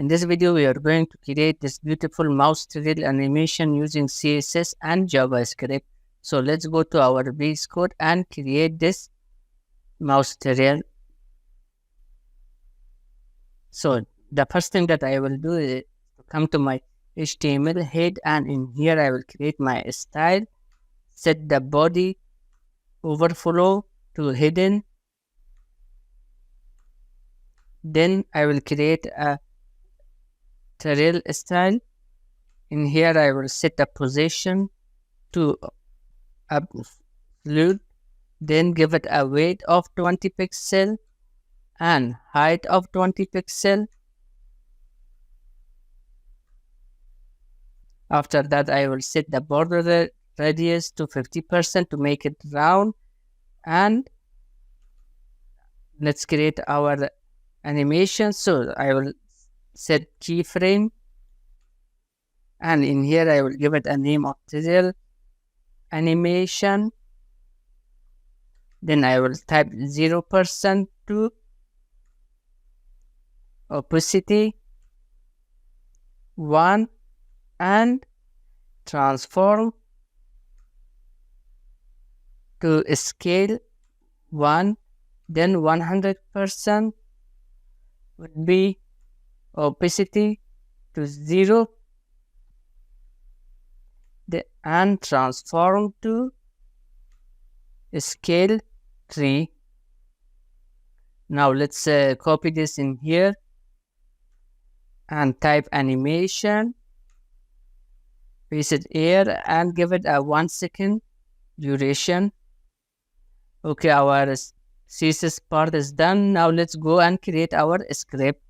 In this video, we are going to create this beautiful mouse trail animation using CSS and JavaScript. So let's go to our base code and create this mouse trail. So the first thing that I will do is to come to my HTML head, and in here I will create my style, set the body overflow to hidden. Then I will create a trail style. In here I will set the position to absolute, then give it a weight of 20 pixel and height of 20 pixel. After that, I will set the border radius to 50% to make it round, and let's create our animation. So I will set keyframe, and in here I will give it a name of trail animation. Then I will type 0% to opacity 1 and transform to scale 1. Then 100% would be opacity to 0 and transform to scale 3. Now let's copy this in here and type animation, paste it here and give it a 1 second duration. Okay, our CSS part is done. Now let's go and create our script.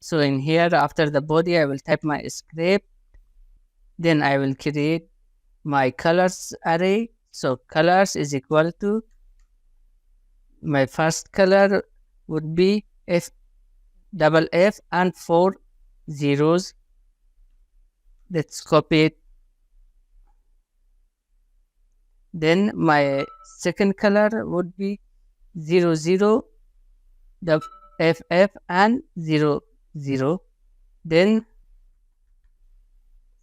So in here, after the body, I will type my script. Then I will create my colors array. So colors is equal to, my first color would be F and 4 zeros. Let's copy it. Then my second color would be 00 the FF and 00. Then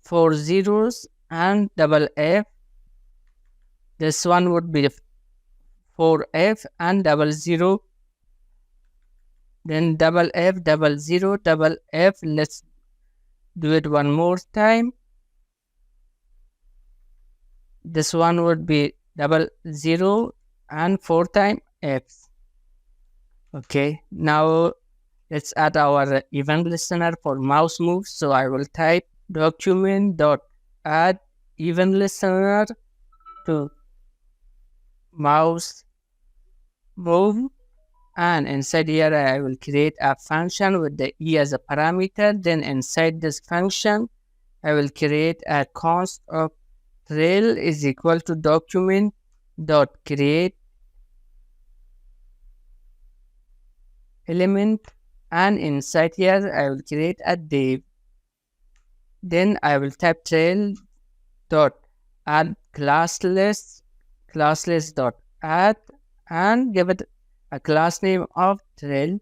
4 zeros and F. This one would be 4F and 00. Then F 00 F. Let's do it one more time. This one would be 00 and 4 times F. Okay, now let's add our event listener for mouse moves. So I will type document.add event listener to mouse move, and inside here I will create a function with the E as a parameter. Then inside this function I will create a const of trail is equal to document dot create element, and inside here I will create a div. Then I will type trail dot add classless dot add and give it a class name of trail.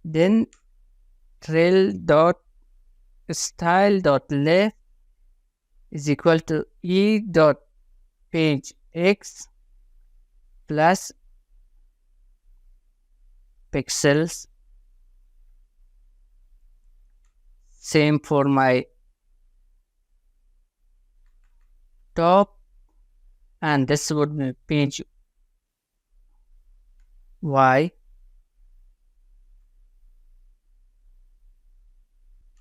Then trail dot style dot left is equal to E dot page X plus pixels. Same for my top, and this would be page Y.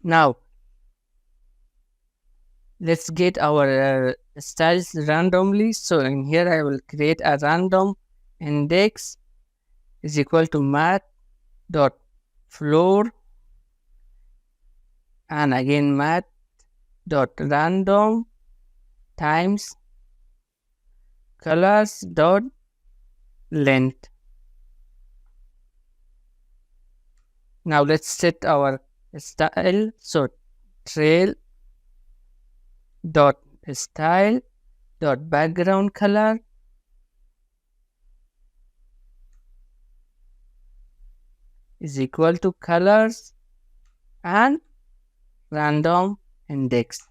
Now let's get our styles randomly. So in here I will create a random index is equal to math dot floor, and again math dot random times colors dot length. Now let's set our style. So trail dot style dot background color is equal to colors and random index.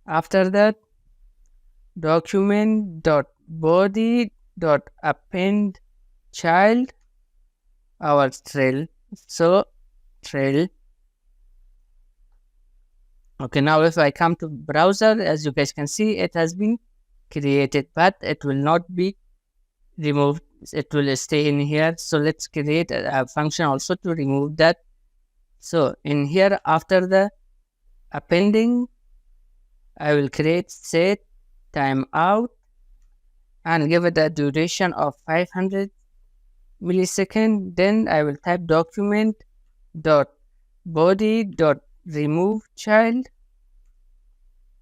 After that, document.body.append child our trail. So trail. Okay, now if I come to browser, as you guys can see, it has been created, but it will not be removed. It will stay in here. So let's create a function also to remove that. So in here, after the appending, I will create set timeout and give it a duration of 500 millisecond. Then I will type document dot body dot remove child,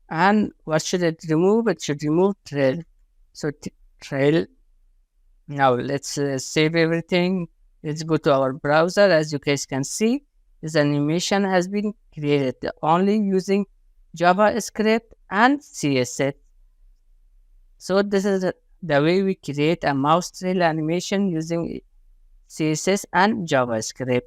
and what should it remove? It should remove trail. So trail. Now let's save everything. Let's go to our browser. As you guys can see, this animation has been created only using JavaScript and CSS. So this is the way we create a mouse trail animation using CSS and JavaScript.